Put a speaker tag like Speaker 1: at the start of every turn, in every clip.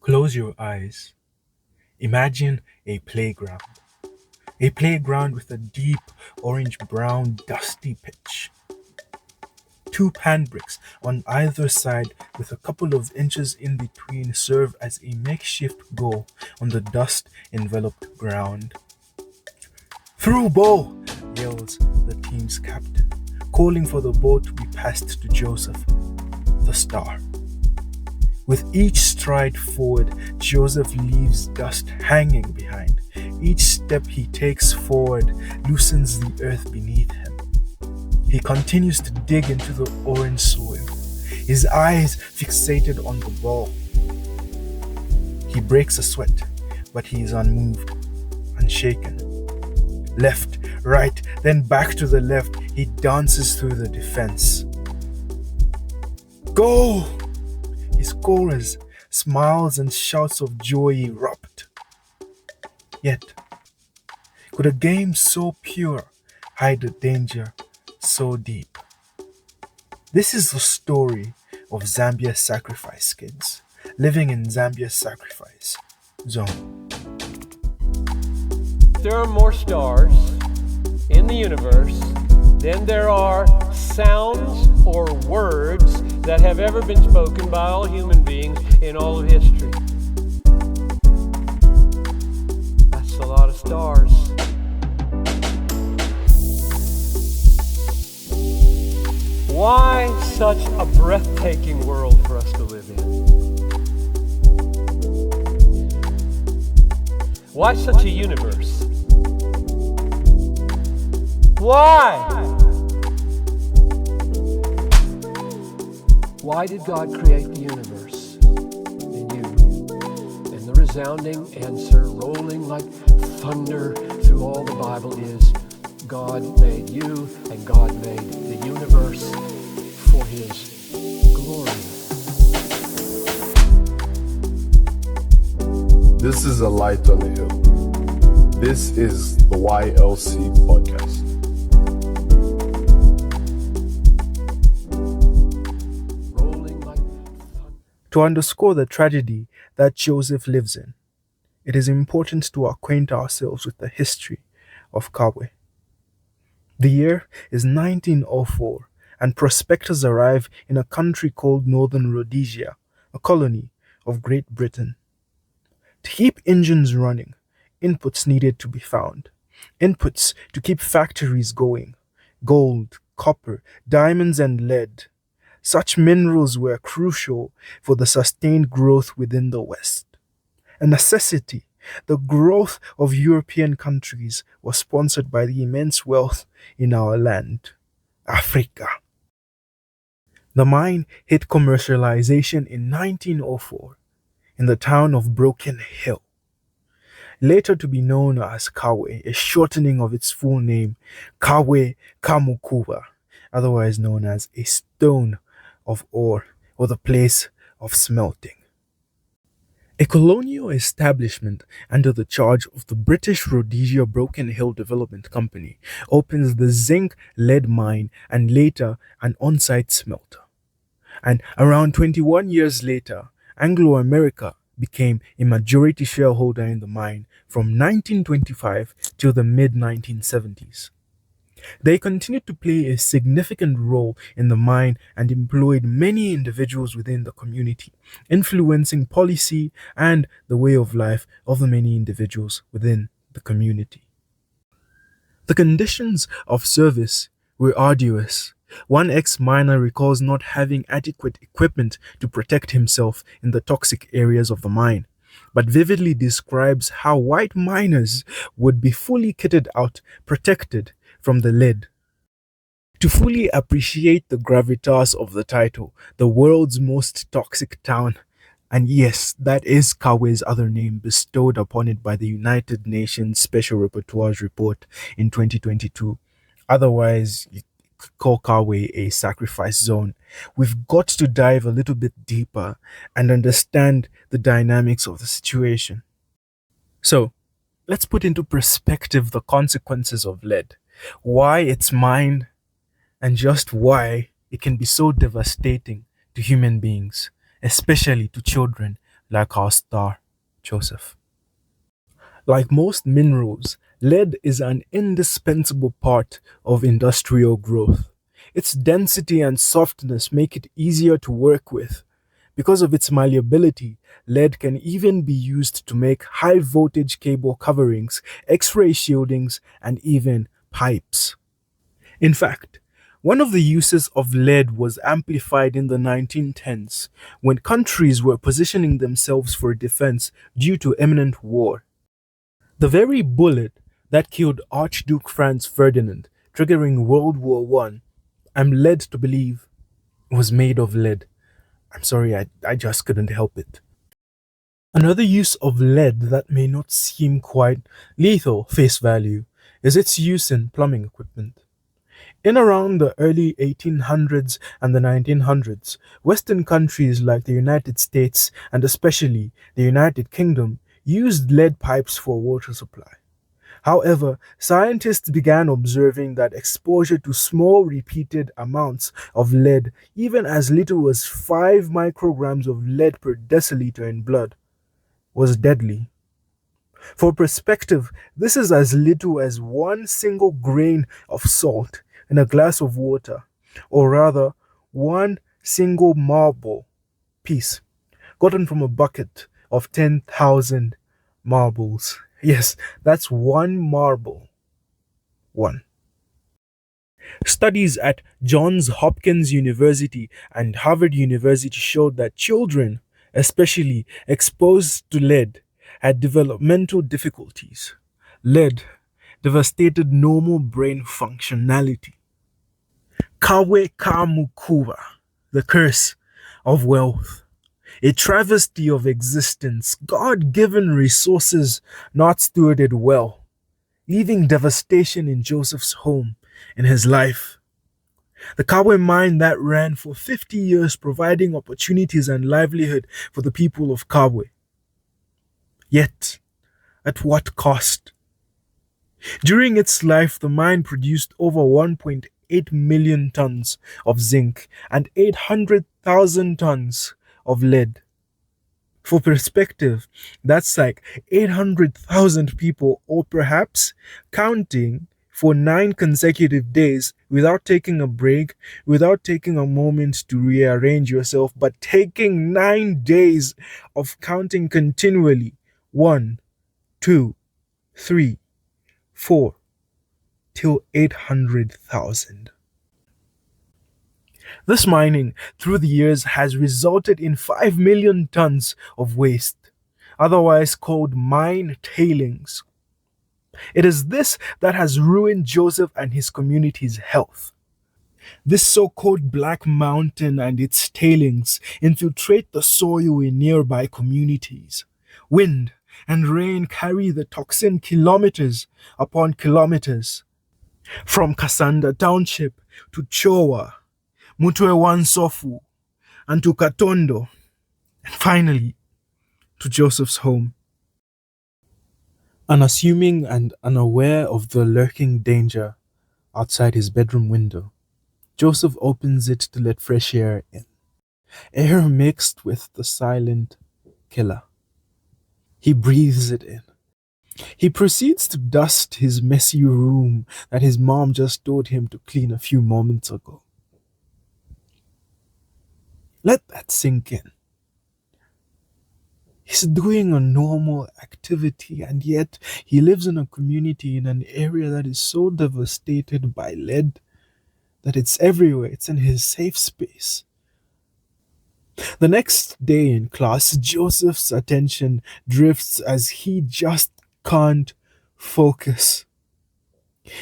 Speaker 1: Close your eyes. Imagine a playground. A playground with a deep orange-brown dusty pitch. Two handbricks on either side with a couple of inches in between serve as a makeshift goal on the dust-enveloped ground. "Through ball!" yells the team's captain, calling for the ball to be passed to Joseph, the star. With each stride forward, Joseph leaves dust hanging behind. Each step he takes forward loosens the earth beneath him. He continues to dig into the orange soil, his eyes fixated on the ball. He breaks a sweat, but he is unmoved, unshaken. Left, right, then back to the left, he dances through the defense. "Goal!" He scores, smiles and shouts of joy erupt. Yet, could a game so pure hide a danger so deep? This is the story of Zambia's sacrifice kids, living in Zambia's sacrifice zone.
Speaker 2: There are more stars in the universe than there are sounds or words that have ever been spoken by all human beings in all of history. That's a lot of stars. Why such a breathtaking world for us to live in? Why such a universe? Why? Why did God create the universe and you? And the resounding answer, rolling like thunder through all the Bible, is God made you and God made the universe for His glory.
Speaker 3: This is a light on the hill. This is the YLC podcast.
Speaker 1: To underscore the tragedy that Joseph lives in, it is important to acquaint ourselves with the history of Kabwe. The year is 1904, and prospectors arrive in a country called Northern Rhodesia, a colony of Great Britain. To keep engines running, inputs needed to be found. Inputs to keep factories going: gold, copper, diamonds, and lead. Such minerals were crucial for the sustained growth within the West. A necessity, the growth of European countries was sponsored by the immense wealth in our land, Africa. The mine hit commercialization in 1904 in the town of Broken Hill, later to be known as Kabwe, a shortening of its full name, Kabwe Mukuba, otherwise known as a stone of ore or the place of smelting. A colonial establishment under the charge of the British Rhodesia Broken Hill Development Company opens the zinc lead mine and later an on-site smelter. And around 21 years later, Anglo-America became a majority shareholder in the mine from 1925 till the mid-1970s. They continued to play a significant role in the mine and employed many individuals within the community, influencing policy and the way of life of the many individuals within the community. The conditions of service were arduous. One ex-miner recalls not having adequate equipment to protect himself in the toxic areas of the mine, but vividly describes how white miners would be fully kitted out, protected from the lead. To fully appreciate the gravitas of the title, the world's most toxic town, and yes, that is Kabwe's other name bestowed upon it by the United Nations Special Rapporteur's report in 2022. Otherwise, you could call Kabwe a sacrifice zone. We've got to dive a little bit deeper and understand the dynamics of the situation. So, let's put into perspective the consequences of lead, why it's mined, and just why it can be so devastating to human beings, especially to children, like our star, Joseph. Like most minerals, lead is an indispensable part of industrial growth. Its density and softness make it easier to work with. Because of its malleability, lead can even be used to make high voltage cable coverings, X ray shieldings, and even pipes. In fact, one of the uses of lead was amplified in the 1910s when countries were positioning themselves for defense due to imminent war. The very bullet that killed Archduke Franz Ferdinand, triggering World War One, I'm led to believe was made of lead. I'm sorry, I just couldn't help it. Another use of lead that may not seem quite lethal face value is its use in plumbing equipment. In around the early 1800s and the 1900s, Western countries like the United States and especially the United Kingdom used lead pipes for water supply. However, scientists began observing that exposure to small repeated amounts of lead, even as little as 5 micrograms of lead per deciliter in blood, was deadly. For perspective, this is as little as one single grain of salt in a glass of water, or rather, one single marble piece gotten from a bucket of 10,000 marbles. Yes, that's one marble. One. Studies at Johns Hopkins University and Harvard University showed that children, especially exposed to lead, had developmental difficulties. Lead devastated normal brain functionality. Kabwe ka Mukuba, the curse of wealth. A travesty of existence, God given resources not stewarded well, leaving devastation in Joseph's home, in his life. The Kabwe mine that ran for 50 years, providing opportunities and livelihood for the people of Kabwe. Yet, at what cost? During its life, the mine produced over 1.8 million tons of zinc and 800,000 tons of lead. For perspective, that's like 800,000 people, or perhaps counting, for 9 consecutive days without taking a break, without taking a moment to rearrange yourself, but taking 9 days of counting continually. 1, 2, 3, 4, till 800,000. This mining through the years has resulted in 5 million tons of waste, otherwise called mine tailings. It is this that has ruined Joseph and his community's health. This so-called Black Mountain and its tailings infiltrate the soil in nearby communities. Wind and rain carry the toxin kilometers upon kilometers, from Kasanda Township to Chowa, Mutwe and to Katondo, and finally to Joseph's home. Unassuming and unaware of the lurking danger outside his bedroom window, Joseph opens it to let fresh air in, air mixed with the silent killer. He breathes it in. He proceeds to dust his messy room that his mom just told him to clean a few moments ago. Let that sink in. He's doing a normal activity, and yet he lives in a community in an area that is so devastated by lead that it's everywhere. It's in his safe space. The next day in class, Joseph's attention drifts as he just can't focus.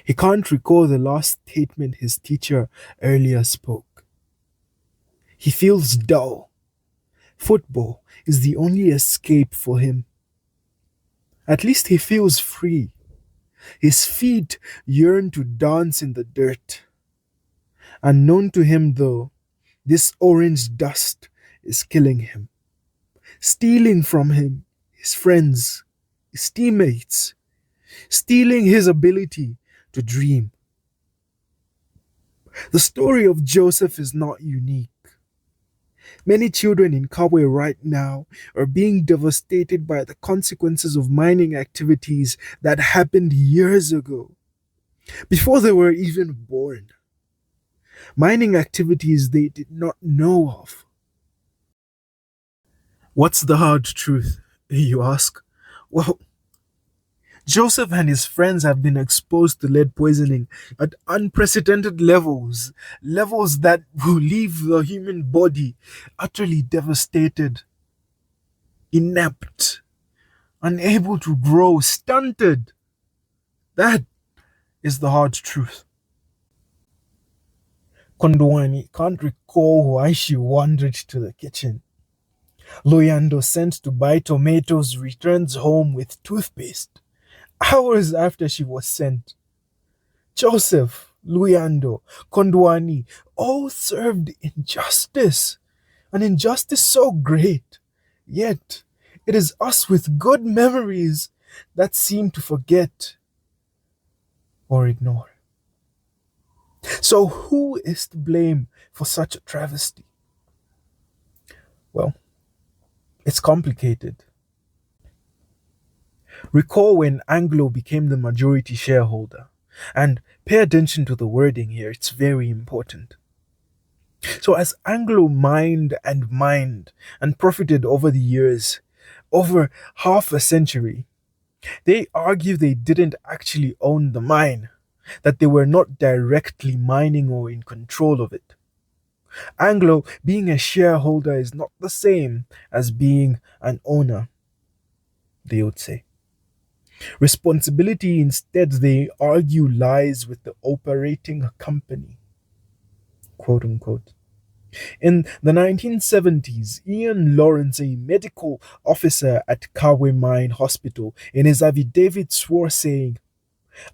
Speaker 1: He can't recall the last statement his teacher earlier spoke. He feels dull. Football is the only escape for him. At least he feels free. His feet yearn to dance in the dirt. Unknown to him, though, this orange dust is killing him, stealing from him his friends, his teammates, stealing his ability to dream. The story of Joseph is not unique. Many children in Kabwe right now are being devastated by the consequences of mining activities that happened years ago, before they were even born. Mining activities they did not know of. What's the hard truth, you ask? Well, Joseph and his friends have been exposed to lead poisoning at unprecedented levels, levels that will leave the human body utterly devastated, inept, unable to grow, stunted. That is the hard truth. Kondwani can't recall why she wandered to the kitchen. Loyando, sent to buy tomatoes, returns home with toothpaste. Hours after she was sent, Joseph, Luyando, Kondwani all served injustice, an injustice so great. Yet, it is us with good memories that seem to forget or ignore. So, who is to blame for such a travesty? Well, it's complicated. Recall when Anglo became the majority shareholder. And pay attention to the wording here, it's very important. So, as Anglo mined and profited over the years, over half a century, they argue they didn't actually own the mine, that they were not directly mining or in control of it. Anglo being a shareholder is not the same as being an owner, they would say. Responsibility instead, they argue, lies with the operating company, quote unquote. In the 1970s, Ian Lawrence, a medical officer at Kabwe Mine Hospital, in his affidavit swore, saying,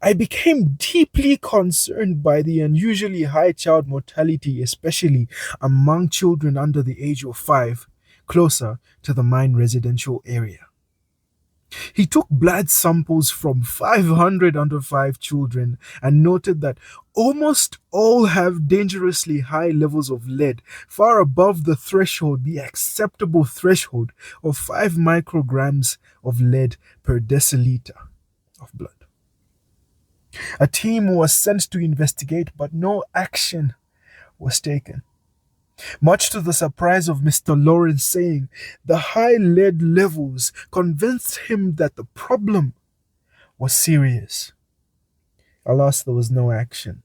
Speaker 1: I became deeply concerned by the unusually high child mortality, especially among children under the age of 5, closer to the mine residential area. He took blood samples from 500 under 5 children and noted that almost all have dangerously high levels of lead, far above the threshold, the acceptable threshold of 5 micrograms of lead per deciliter of blood. A team was sent to investigate, but no action was taken. Much to the surprise of Mr. Lawrence, saying the high lead levels convinced him that the problem was serious. Alas, there was no action.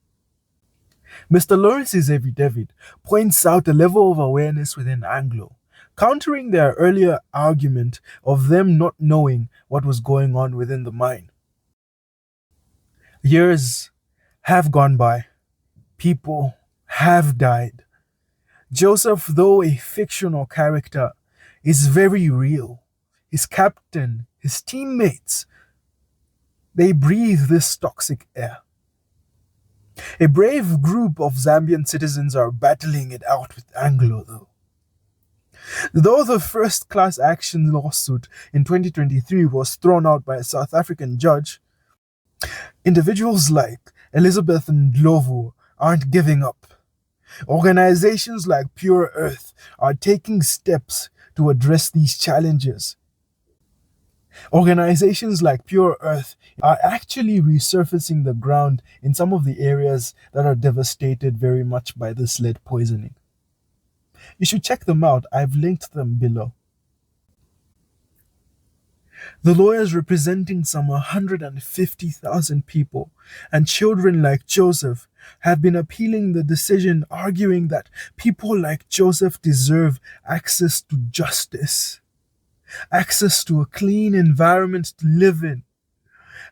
Speaker 1: Mr. Lawrence's affidavit points out a level of awareness within Anglo, countering their earlier argument of them not knowing what was going on within the mine. Years have gone by. People have died. Joseph, though a fictional character, is very real. His captain, his teammates, they breathe this toxic air. A brave group of Zambian citizens are battling it out with Anglo, though. Though the first class action lawsuit in 2023 was thrown out by a South African judge, individuals like Elizabeth Ndlovu aren't giving up. Organizations like Pure Earth are taking steps to address these challenges. Organizations like Pure Earth are actually resurfacing the ground in some of the areas that are devastated very much by this lead poisoning. You should check them out. I've linked them below. The lawyers representing some 150,000 people and children like Joseph have been appealing the decision, arguing that people like Joseph deserve access to justice, access to a clean environment to live in,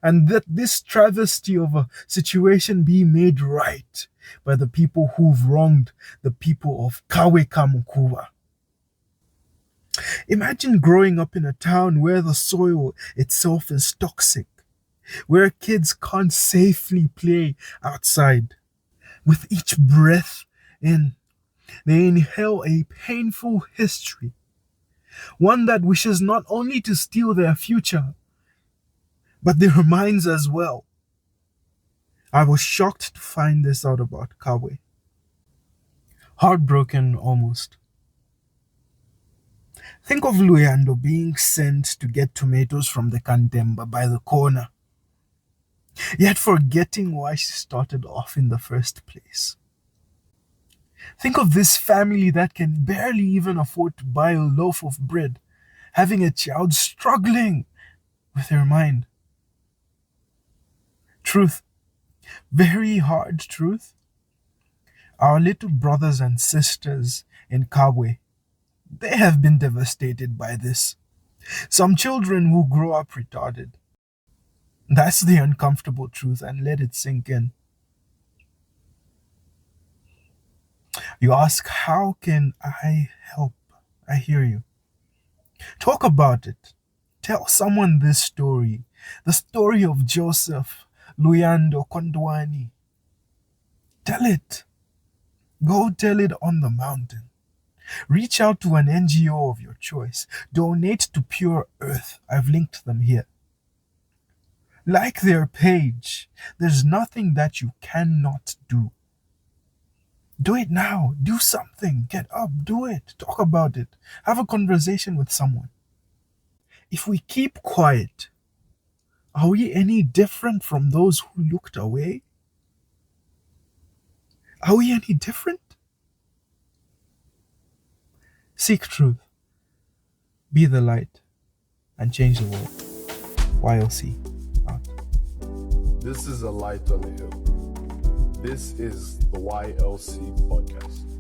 Speaker 1: and that this travesty of a situation be made right by the people who've wronged the people of Mukuba. Imagine growing up in a town where the soil itself is toxic, where kids can't safely play outside. With each breath in, they inhale a painful history, one that wishes not only to steal their future, but their minds as well. I was shocked to find this out about Kabwe. Heartbroken almost. Think of Luyando being sent to get tomatoes from the Kantemba by the corner, yet forgetting why she started off in the first place. Think of this family that can barely even afford to buy a loaf of bread, having a child struggling with her mind. Truth, very hard truth. Our little brothers and sisters in Kabwe, they have been devastated by this. Some children will grow up retarded. That's the uncomfortable truth, and let it sink in. You ask, how can I help? I hear you. Talk about it. Tell someone this story, the story of Joseph, Luyando, Kondwani. Tell it. Go tell it on the mountain. Reach out to an NGO of your choice. Donate to Pure Earth. I've linked them here. Like their page. There's nothing that you cannot do. Do it now. Do something. Get up. Do it. Talk about it. Have a conversation with someone. If we keep quiet, are we any different from those who looked away? Are we any different? Seek truth. Be the light and change the world. YLC out.
Speaker 3: This is a light on the hill. This is the YLC podcast.